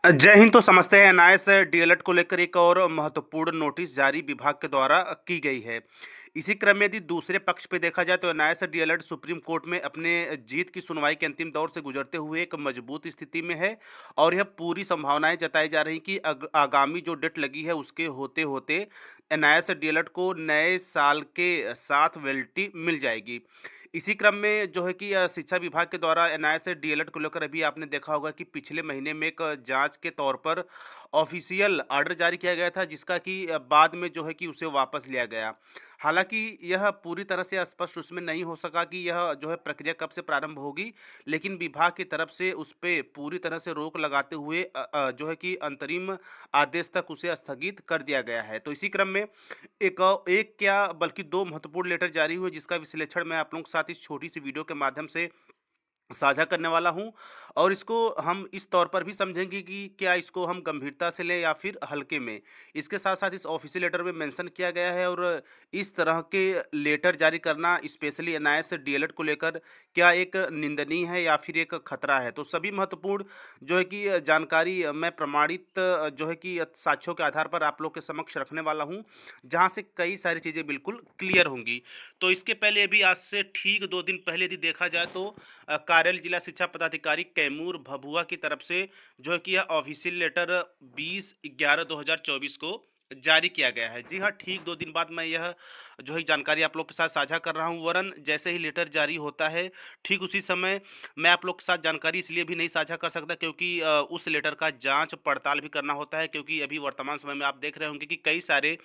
जय हिंद। तो समझते हैं एनआईएएस डीएलएड को लेकर एक और महत्वपूर्ण नोटिस जारी विभाग के द्वारा की गई है। इसी क्रम में यदि दूसरे पक्ष पे देखा जाए तो एनआईएएस डीएलएड सुप्रीम कोर्ट में अपने जीत की सुनवाई के अंतिम दौर से गुजरते हुए एक मजबूत स्थिति में है और यह पूरी संभावनाएं जताई जा रही कि आगामी जो डेट लगी है उसके होते होते एनआईएएस डीएलएड को नए साल के साथ वैलिडिटी मिल जाएगी। इसी क्रम में जो है कि शिक्षा विभाग के द्वारा एनआईएएस डीएलएड को लेकर अभी आपने देखा होगा कि पिछले महीने में एक जांच के तौर पर ऑफिशियल ऑर्डर जारी किया गया था, जिसका कि बाद में जो है कि उसे वापस लिया गया। हालांकि यह पूरी तरह से स्पष्ट उसमें नहीं हो सका कि यह जो है प्रक्रिया कब से प्रारंभ होगी, लेकिन विभाग की तरफ से उस पे पूरी तरह से रोक लगाते हुए जो है कि अंतरिम आदेश तक उसे स्थगित कर दिया गया है। तो इसी क्रम में एक क्या बल्कि दो महत्वपूर्ण लेटर जारी हुए, जिसका विश्लेषण मैं आप लोगों के साथ इस छोटी सी वीडियो के माध्यम से साझा करने वाला हूं। और इसको हम इस तौर पर भी समझेंगे कि क्या इसको हम गंभीरता से लें या फिर हल्के में। इसके साथ साथ इस ऑफिशियल लेटर में मेंशन किया गया है और इस तरह के लेटर जारी करना स्पेशली एनआईएएस डीएलएड को लेकर क्या एक निंदनीय है या फिर एक खतरा है। तो सभी महत्वपूर्ण जो है कि जानकारी मैं प्रमाणित जो है कि साक्ष्यों के आधार पर आप लोग के समक्ष रखने वाला हूं, जहां से कई सारी चीज़ें बिल्कुल क्लियर होंगी। तो इसके पहले अभी आज से ठीक 2 दिन पहले यदि देखा जाए तो कार्यालय जिला शिक्षा पदाधिकारी कैमूर भभुआ की तरफ से जो है कि यह ऑफिशियल लेटर 20/11/2024 को जारी किया गया है। जी हाँ, ठीक 2 दिन बाद मैं यह जो है जानकारी आप लोग के साथ साझा कर रहा हूँ। वरन जैसे ही लेटर जारी होता है ठीक उसी समय मैं आप लोग के साथ जानकारी इसलिए भी नहीं साझा कर सकता क्योंकि उस लेटर का जांच पड़ताल भी करना होता है, क्योंकि अभी वर्तमान समय में आप देख रहे होंगे कि कई सारे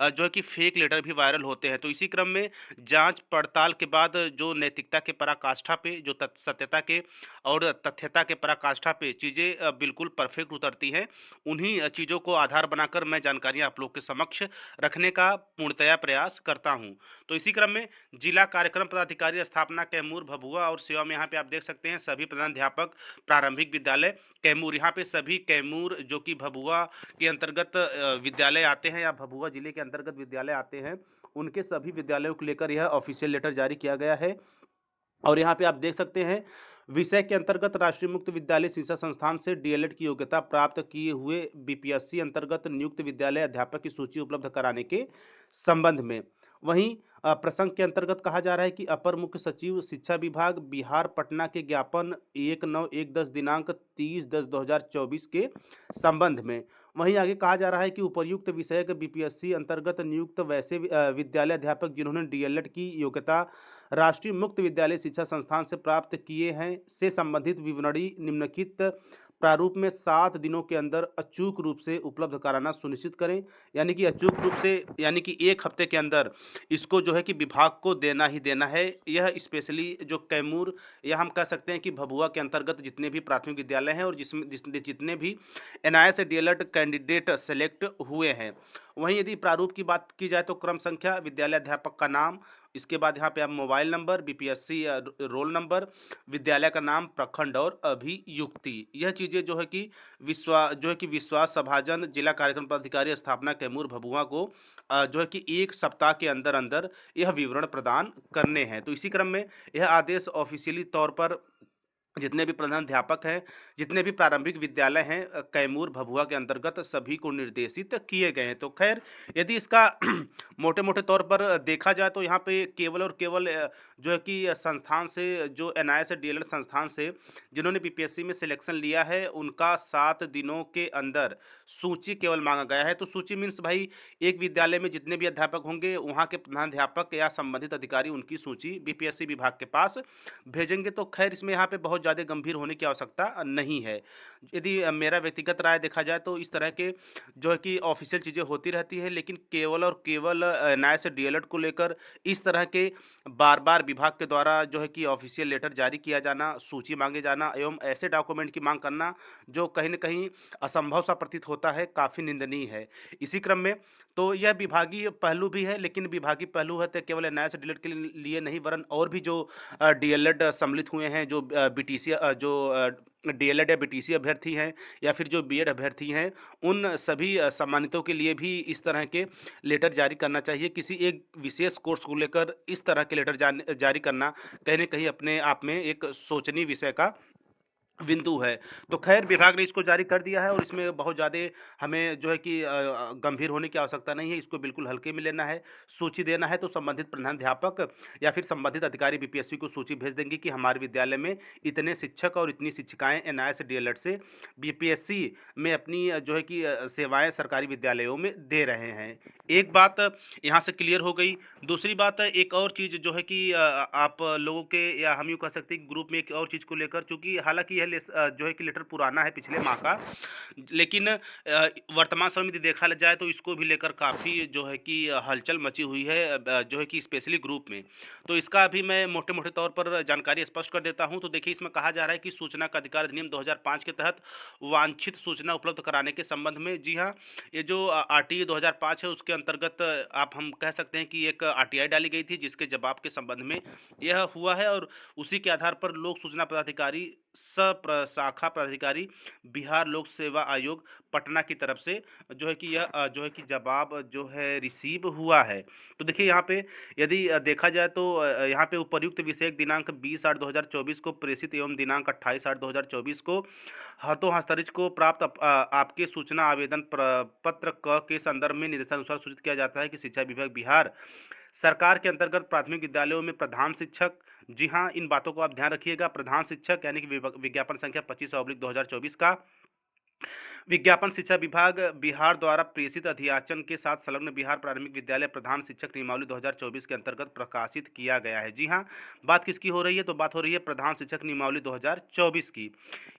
जो है कि फेक लेटर भी वायरल होते हैं। तो इसी क्रम में जांच पड़ताल के बाद जो नैतिकता के पराकाष्ठा पे, जो सत्यता के और तथ्यता के पराकाष्ठा पे चीज़ें बिल्कुल परफेक्ट उतरती हैं, उन्हीं चीज़ों को आधार बनाकर मैं जानकारियां आप लोग के समक्ष रखने का पूर्णतया प्रयास करता हूं। तो इसी क्रम में जिला कार्यक्रम पदाधिकारी स्थापना कैमूर भभुआ और सेवा में यहाँ पे आप देख सकते हैं सभी प्रधानाध्यापक प्रारंभिक विद्यालय कैमूर। यहाँ पे सभी कैमूर जो कि भभुआ के अंतर्गत विद्यालय आते हैं या भभुआ जिले के अंतर्गत विद्यालय आते हैं, उनके सभी विद्यालयों को लेकर यह ऑफिशियल लेटर जारी किया गया है। और यहाँ पे आप देख सकते हैं विषय के अंतर्गत राष्ट्रीय मुक्त विद्यालय शिक्षा संस्थान से डीएलएड की योग्यता प्राप्त किए हुए बीपीएससी अंतर्गत नियुक्त विद्यालय अध्यापक की सूची उपलब्ध कराने के संबंध में। वहीं प्रसंग के अंतर्गत कहा जा रहा है कि अपर मुख्य सचिव शिक्षा विभाग बिहार पटना के ज्ञापन 19/1/10 दिनांक 30/10/2024 के संबंध में। वहीं आगे कहा जा रहा है कि उपर्युक्त विषय के बीपीएससी अंतर्गत नियुक्त वैसे विद्यालय अध्यापक जिन्होंने डीएलएड की योग्यता राष्ट्रीय मुक्त विद्यालय शिक्षा संस्थान से प्राप्त किए हैं से संबंधित विवरणी निम्नलिखित प्रारूप में 7 दिनों के अंदर अचूक रूप से उपलब्ध कराना सुनिश्चित करें। यानी कि अचूक रूप से, यानी कि 1 हफ्ते के अंदर इसको जो है कि विभाग को देना ही देना है। यह स्पेशली जो कैमूर या हम कह सकते हैं कि भभुआ के अंतर्गत जितने भी प्राथमिक विद्यालय हैं और जितने भी एनआईएएस डीएलएड कैंडिडेट सेलेक्ट हुए हैं। वहीं यदि प्रारूप की बात की जाए तो क्रम संख्या, विद्यालय अध्यापक का नाम, इसके बाद यहाँ पे आप mobile number, BPSC roll number, विद्यालय का नाम, प्रखंड और अभियुक्ति, यह चीज़ें जो है कि विश्वास सभाजन जिला कार्यक्रम पदाधिकारी स्थापना कैमूर भभुआ को जो है कि 1 सप्ताह के अंदर अंदर यह विवरण प्रदान करने हैं। तो इसी क्रम में यह आदेश ऑफिशियली तौर पर जितने भी प्रधानाध्यापक हैं, जितने भी प्रारंभिक विद्यालय हैं कैमूर भभुआ के अंतर्गत सभी को निर्देशित किए गए हैं। तो खैर यदि इसका मोटे-मोटे तौर पर देखा जाए तो यहाँ पे केवल और केवल जो है कि संस्थान से, जो एनआईएएस डीएलएड संस्थान से जिन्होंने बीपीएससी में सिलेक्शन लिया है, उनका 7 दिनों के अंदर सूची केवल मांगा गया है। तो सूची मीन्स भाई एक विद्यालय में जितने भी अध्यापक होंगे, वहाँ के प्रधानाध्यापक या संबंधित अधिकारी उनकी सूची बीपीएससी विभाग के पास भेजेंगे। तो खैर इसमें यहाँ पे बहुत ज़्यादा गंभीर होने की आवश्यकता नहीं है। यदि मेरा व्यक्तिगत राय देखा जाए तो इस तरह के जो है कि ऑफिशियल चीज़ें होती रहती है, लेकिन केवल और केवल एनआईएएस डीएलएड को लेकर इस तरह के बार बार विभाग के द्वारा जो है कि ऑफिशियल लेटर जारी किया जाना, सूची मांगे जाना एवं ऐसे डॉक्यूमेंट की मांग करना जो कहीं न कहीं असंभव सा प्रतीत होता है, काफ़ी निंदनीय है। इसी क्रम में तो यह विभागीय पहलू भी है, लेकिन विभागीय पहलू है तो केवल एनआईएएस डीएलएड के लिए नहीं, वरन और भी जो डीएलएड सम्मिलित हुए हैं, जो बीटीसी जो डीएलएड या बीटीसी अभ्यर्थी हैं या फिर जो बीएड अभ्यर्थी हैं, उन सभी सम्मानितों के लिए भी इस तरह के लेटर जारी करना चाहिए। किसी एक विशेष कोर्स को लेकर इस तरह के लेटर जारी करना कहीं न कहीं अपने आप में एक शोचनीय विषय का बिंदु है। तो ख़ैर विभाग ने इसको जारी कर दिया है और इसमें बहुत ज़्यादा हमें जो है कि गंभीर होने की आवश्यकता नहीं है, इसको बिल्कुल हल्के में लेना है। सूची देना है तो संबंधित प्रधानाध्यापक या फिर संबंधित अधिकारी बीपीएससी को सूची भेज देंगे कि हमारे विद्यालय में इतने शिक्षक और इतनी शिक्षिकाएँ एनआईएस डीएलएड से बीपीएससी में अपनी जो है कि सेवाएँ सरकारी विद्यालयों में दे रहे हैं। एक बात यहाँ से क्लियर हो गई। दूसरी बात एक और चीज़ जो है कि आप लोगों के या हम यूँ कह सकते हैं कि ग्रुप में एक और चीज़ को लेकर, चूँकि हालाँकि यह जो है कि लेटर पुराना है पिछले माह का, लेकिन वर्तमान समय में यदि देखा जाए तो इसको भी लेकर काफ़ी जो है कि हलचल मची हुई है, जो है कि स्पेशली ग्रुप में। तो इसका अभी मैं मोटे-मोटे तौर पर जानकारी स्पष्ट कर देता हूँ। तो देखिए, इसमें कहा जा रहा है कि सूचना का अधिकार अधिनियम 2005 के तहत वांछित सूचना उपलब्ध कराने के संबंध में, जी हाँ, ये जो आरटीई 2005 है उसके अंतर्गत आप हम कह सकते हैं कि एक आरटीआई डाली गई थी, जिसके जवाब के संबंध में यह हुआ है और उसी के आधार पर लोक सूचना पदाधिकारी शाखा पदाधिकारी बिहार लोक सेवा आयोग पटना की तरफ से जो है कि यह जो है कि जवाब जो है रिसीव हुआ है। तो देखिए यहाँ पे यदि देखा जाए तो यहाँ पे उपर्युक्त विषय दिनांक 20/8/2024 को प्रेषित एवं दिनांक 28/8/2024 को हाथों हस्तरित को प्राप्त आपके सूचना आवेदन पत्र क के संदर्भ में निर्देशानुसार सूचित किया जाता है कि शिक्षा विभाग बिहार सरकार के अंतर्गत प्राथमिक विद्यालयों में प्रधान शिक्षक, जी हाँ, इन बातों को आप ध्यान रखिएगा, प्रधान शिक्षक यानी कि विज्ञापन संख्या 25/2024 का विज्ञापन शिक्षा विभाग बिहार द्वारा प्रेषित अधियाचन के साथ संलग्न बिहार प्राथमिक विद्यालय प्रधान शिक्षक नियमावली 2024 के अंतर्गत प्रकाशित किया गया है। जी हाँ, बात किसकी हो रही है? तो बात हो रही है प्रधान शिक्षक नियमावली 2024 की।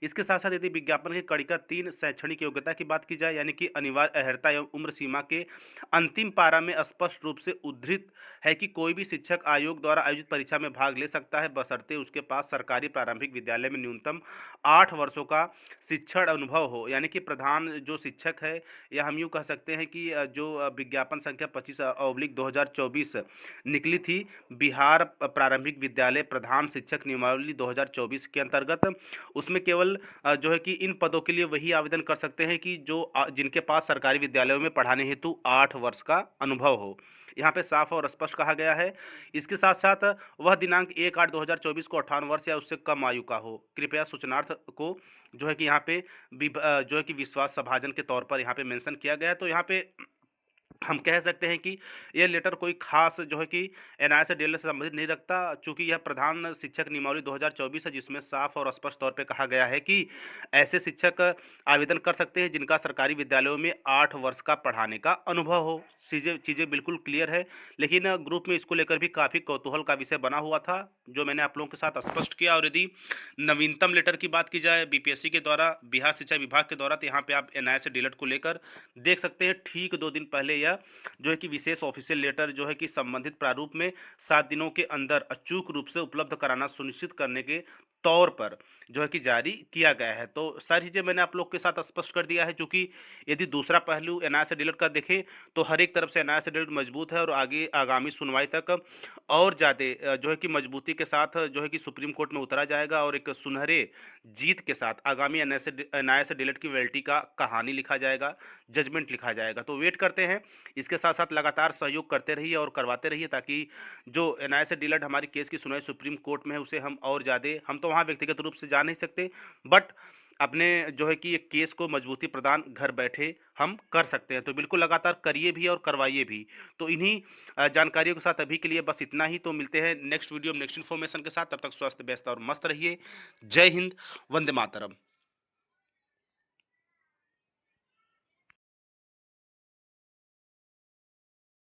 इसके साथ साथ यदि विज्ञापन की कड़ी का 3 शैक्षणिक योग्यता की बात की जाए, यानी कि अनिवार्य अर्हता एवं उम्र सीमा के अंतिम पारा में स्पष्ट रूप से उद्धृत है कि कोई भी शिक्षक आयोग द्वारा आयोजित परीक्षा में भाग ले सकता है, बशर्ते उसके पास सरकारी प्रारंभिक विद्यालय में न्यूनतम 8 वर्षों का शिक्षण अनुभव हो। यानी कि प्रधान जो शिक्षक है, या हम यूँ कह सकते हैं कि जो विज्ञापन संख्या 25/2024 निकली थी बिहार प्रारंभिक विद्यालय प्रधान शिक्षक नियमावली 2024 के अंतर्गत, उसमें केवल जो है कि इन पदों के लिए वही आवेदन कर सकते हैं कि जो जिनके पास सरकारी विद्यालयों में पढ़ाने हेतु 8 वर्ष का अनुभव हो। यहाँ पे साफ और स्पष्ट कहा गया है। इसके साथ साथ वह दिनांक 1/8/2024 को 58 वर्ष या उससे कम आयु का हो। कृपया सूचनार्थ को जो है कि यहाँ पे जो है कि विश्वास सभाजन के तौर पर यहाँ पे मेंशन किया गया है। तो यहाँ पे हम कह सकते हैं कि यह लेटर कोई खास जो है कि एनआईए से डीएलएड से संबंधित नहीं रखता, चूँकि यह प्रधान शिक्षक नियमावली 2024 है, जिसमें साफ और स्पष्ट तौर पे कहा गया है कि ऐसे शिक्षक आवेदन कर सकते हैं जिनका सरकारी विद्यालयों में 8 वर्ष का पढ़ाने का अनुभव हो। चीज़ें बिल्कुल क्लियर है, लेकिन ग्रुप में इसको लेकर भी काफ़ी कौतूहल का विषय बना हुआ था, जो मैंने आप लोगों के साथ स्पष्ट किया। और यदि नवीनतम लेटर की बात की जाए बीपीएससी के द्वारा, बिहार शिक्षा विभाग के द्वारा, तो यहाँ पे आप एनआईए से डीएलएड को लेकर देख सकते हैं। ठीक 2 दिन पहले यह जो है कि विशेष ऑफिशियल लेटर जो है कि संबंधित प्रारूप में 7 दिनों के अंदर अचूक रूप से उपलब्ध कराना सुनिश्चित करने के तौर पर जो है कि जारी किया गया है। तो सारी चीज़ें मैंने आप लोग के साथ स्पष्ट कर दिया है, चूँकि यदि दूसरा पहलू एनआईए से डीएलएड का देखें तो हर एक तरफ से एनआईए से डीएलएड मजबूत है और आगे आगामी सुनवाई तक और ज़्यादा जो है कि मजबूती के साथ जो है कि सुप्रीम कोर्ट में उतरा जाएगा और एक सुनहरे जीत के साथ आगामी एनआईए से डीएलएड की वैलिडिटी का कहानी लिखा जाएगा, जजमेंट लिखा जाएगा। तो वेट करते हैं। इसके साथ साथ लगातार सहयोग करते रहिए और करवाते रहिए, ताकि जो एनआईए से डीएलएड हमारी केस की सुनवाई सुप्रीम कोर्ट में है उसे हम और ज़्यादा, हम तो वहाँ व्यक्तिगत रूप से जा नहीं सकते, बट अपने जो है कि एक केस को मजबूती प्रदान घर बैठे हम कर सकते हैं। तो बिल्कुल लगातार करिए भी और करवाइए भी। तो इन्हीं जानकारियों के साथ अभी के लिए बस इतना ही। तो मिलते हैं नेक्स्ट वीडियो में नेक्स्ट इन्फॉर्मेशन के साथ। तब तक स्वस्थ व्यस्त और मस्त रहिए। जय हिंद, वंदे मातरम।